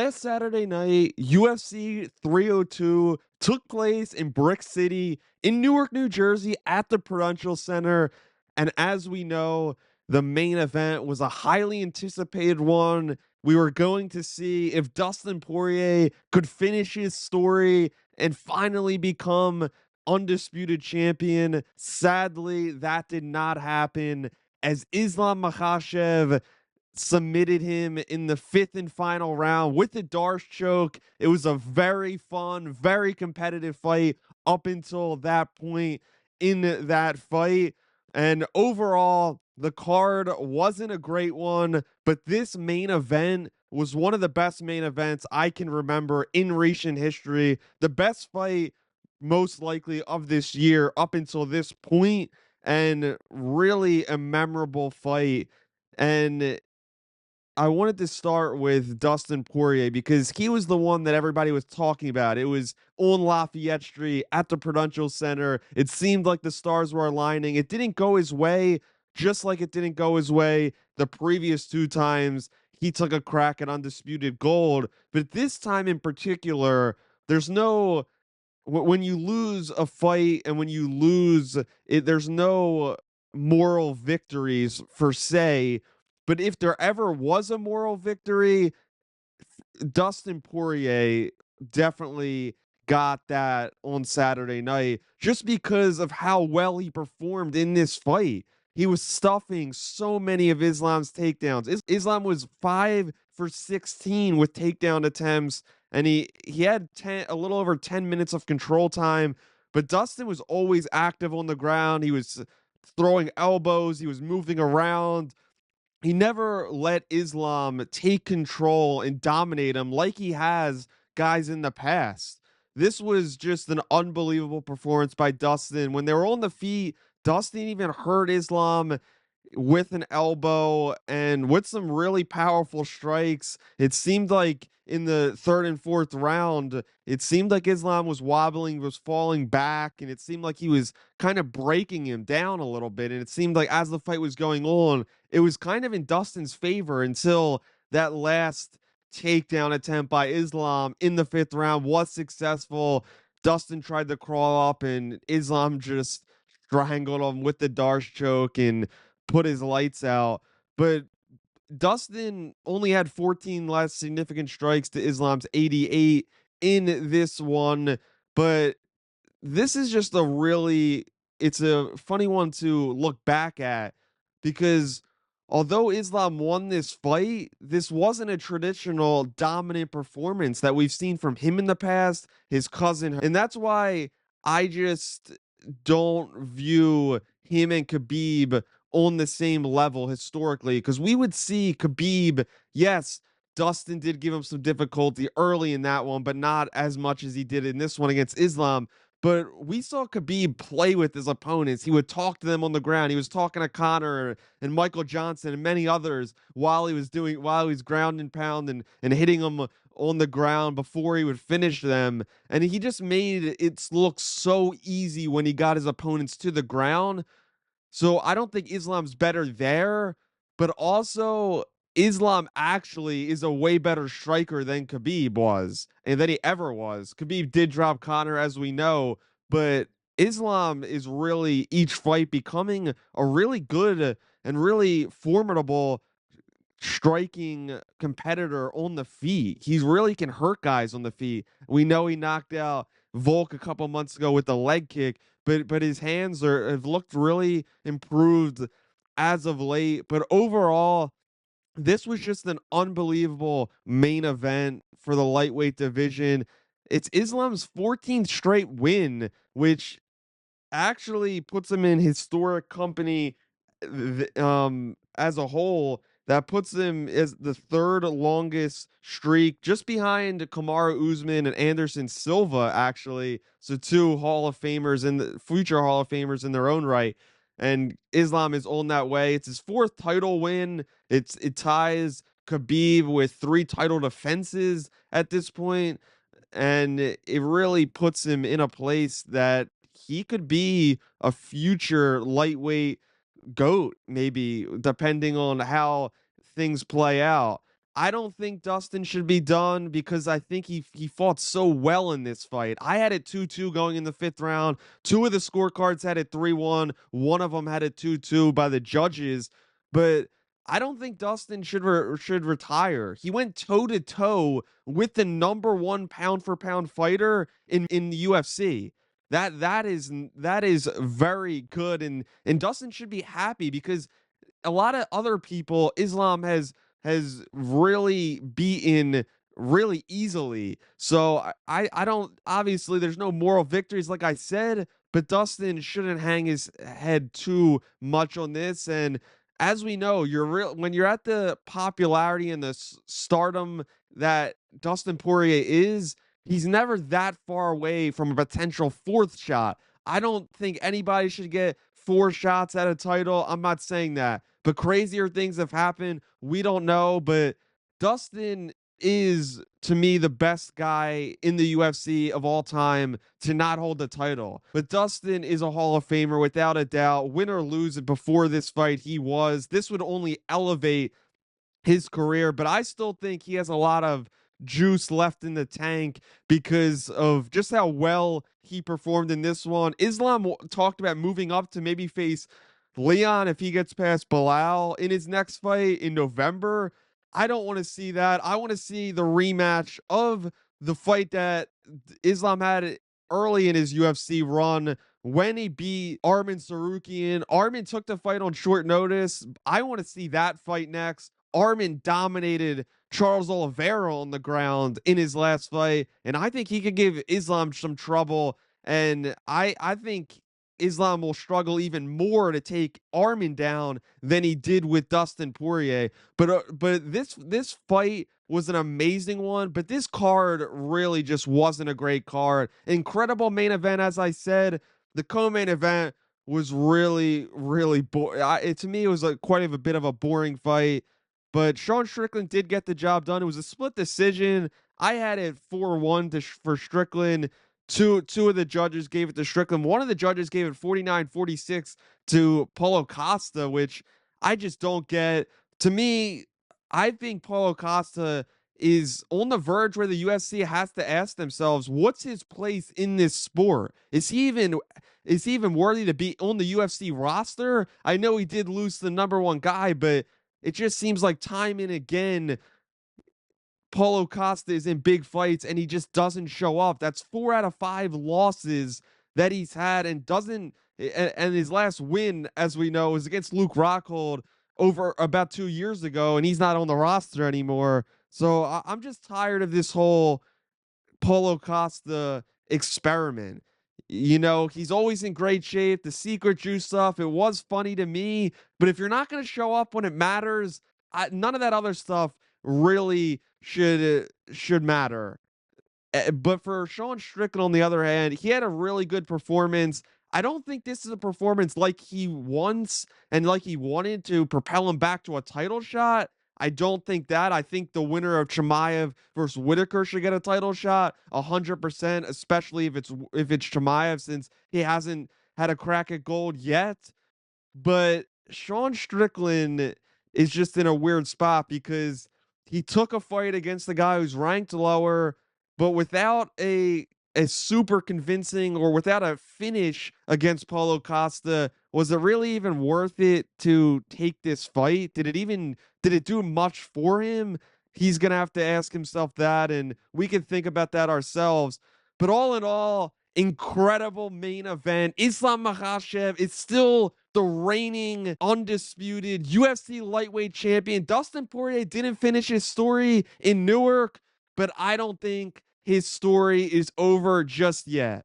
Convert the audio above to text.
Last Saturday night, UFC 302 took place in Brick City in Newark, New Jersey at the Prudential Center. And as we know, the main event was a highly anticipated one. We were going to see if Dustin Poirier could finish his story and finally become undisputed champion. Sadly, that did not happen as Islam Makhachev submitted him in the fifth and final round with the Darce choke. It was a very fun, very competitive fight up until that point in that fight. And overall, the card wasn't a great one, but this main event was one of the best main events I can remember in recent history. The best fight, most likely, of this year up until this point, and really a memorable fight. And I wanted to start with Dustin Poirier because he was the one that everybody was talking about. It was on Lafayette Street at the Prudential Center. It seemed like the stars were aligning. It didn't go his way, just like it didn't go his way the previous two times he took a crack at undisputed gold. But this time in particular, there's no when you lose a fight and when you lose it, there's no moral victories per se. But if there ever was a moral victory, Dustin Poirier definitely got that on Saturday night just because of how well he performed in this fight. He was stuffing so many of Islam's takedowns. Islam was 5 for 16 with takedown attempts, and he had a little over 10 minutes of control time. But Dustin was always active on the ground. He was throwing elbows. He was moving around. He never let Islam take control and dominate him like he has guys in the past. This was just an unbelievable performance by Dustin. When they were on the feet, Dustin even hurt Islam with an elbow and with some really powerful strikes. It seemed like in the third and fourth round, it seemed like Islam was wobbling, was falling back, and it seemed like he was kind of breaking him down a little bit. And it seemed like as the fight was going on, it was kind of in Dustin's favor until that last takedown attempt by Islam in the fifth round was successful. Dustin tried to crawl up, and Islam just strangled him with the Darce choke and put his lights out. But Dustin only had 14 less significant strikes to Islam's 88 in this one. But this is just it's a funny one to look back at because although Islam won this fight, this wasn't a traditional dominant performance that we've seen from him in the past, his cousin. And that's why I just don't view him and Khabib on the same level historically, because we would see Khabib, yes, Dustin did give him some difficulty early in that one, but not as much as he did in this one against Islam. But we saw Khabib play with his opponents. He would talk to them on the ground. He was talking to Conor and Michael Johnson and many others while he was ground and pound and hitting them on the ground before he would finish them. And he just made it look so easy when he got his opponents to the ground. So I don't think Islam's better there, but also Islam actually is a way better striker than Khabib was and than he ever was. Khabib did drop Conor, as we know, but Islam is really each fight becoming a really good and really formidable striking competitor on the feet. He really can hurt guys on the feet. We know he knocked out Volk a couple months ago with the leg kick, but his hands have looked really improved as of late. But overall, this was just an unbelievable main event for the lightweight division. It's Islam's 14th straight win, which actually puts him in historic company as a whole. That puts him as the third longest streak, just behind Kamaru Usman and Anderson Silva, actually. So two Hall of Famers and the future Hall of Famers in their own right. And Islam is on that way. It's his fourth title win. It ties Khabib with 3 title defenses at this point, and it really puts him in a place that he could be a future lightweight GOAT, maybe, depending on how things play out. I don't think Dustin should be done because I think he fought so well in this fight. I had it 2-2 going in the 5th round. Two of the scorecards had it 3-1. One of them had it 2-2 by the judges. But I don't think Dustin should retire. He went toe to toe with the number 1 pound for pound fighter in the UFC. That is very good, and Dustin should be happy because a lot of other people Islam has really beaten really easily. So I don't, obviously there's no moral victories like I said, but Dustin shouldn't hang his head too much on this. And as we know, when you're at the popularity and the stardom that Dustin Poirier is, he's never that far away from a potential 4th shot. I don't think anybody should get 4 shots at a title. I'm not saying that, but crazier things have happened. We don't know, but Dustin is, to me, the best guy in the UFC of all time to not hold the title. But Dustin is a Hall of Famer without a doubt. Win or lose, before this fight, he was. This would only elevate his career, but I still think he has a lot of juice left in the tank because of just how well he performed in this one. Islam talked about moving up to maybe face Leon if he gets past Bilal in his next fight in November. I don't want to see that. I want to see the rematch of the fight that Islam had early in his UFC run when he beat Arman Sarukian. Arman took the fight on short notice. I want to see that fight next. Arman dominated Charles Oliveira on the ground in his last fight, and I think he could give Islam some trouble. And I think Islam will struggle even more to take Arman down than he did with Dustin Poirier. But this fight was an amazing one, but this card really just wasn't a great card. Incredible main event, as I said. The co-main event was really boring. To me, it was like quite a bit of a boring fight. But Sean Strickland did get the job done. It was a split decision. I had it 4-1 for Strickland. Two of the judges gave it to Strickland. One of the judges gave it 49-46 to Paulo Costa, which I just don't get. To me, I think Paulo Costa is on the verge where the UFC has to ask themselves, what's his place in this sport? Is he even worthy to be on the UFC roster? I know he did lose the number 1 guy, but it just seems like time and again, Paulo Costa is in big fights and he just doesn't show up. That's 4 out of 5 losses that he's had, and his last win, as we know, is against Luke Rockhold over about 2 years ago, and he's not on the roster anymore. So I'm just tired of this whole Paulo Costa experiment. You know, he's always in great shape. The secret juice stuff, it was funny to me, but if you're not going to show up when it matters, none of that other stuff really should matter. But for Sean Strickland, on the other hand, he had a really good performance. I don't think this is a performance like he wants and like he wanted to propel him back to a title shot. I don't think that. I think the winner of Chimaev versus Whitaker should get a title shot 100%, especially if it's Chimaev, since he hasn't had a crack at gold yet. But Sean Strickland is just in a weird spot because he took a fight against the guy who's ranked lower, but without a super convincing, or without a finish against Paulo Costa. Was it really even worth it to take this fight? Did it do much for him? He's going to have to ask himself that, and we can think about that ourselves. But all in all, incredible main event. Islam Makhachev is still the reigning undisputed UFC lightweight champion. Dustin Poirier didn't finish his story in Newark, but I don't think his story is over just yet.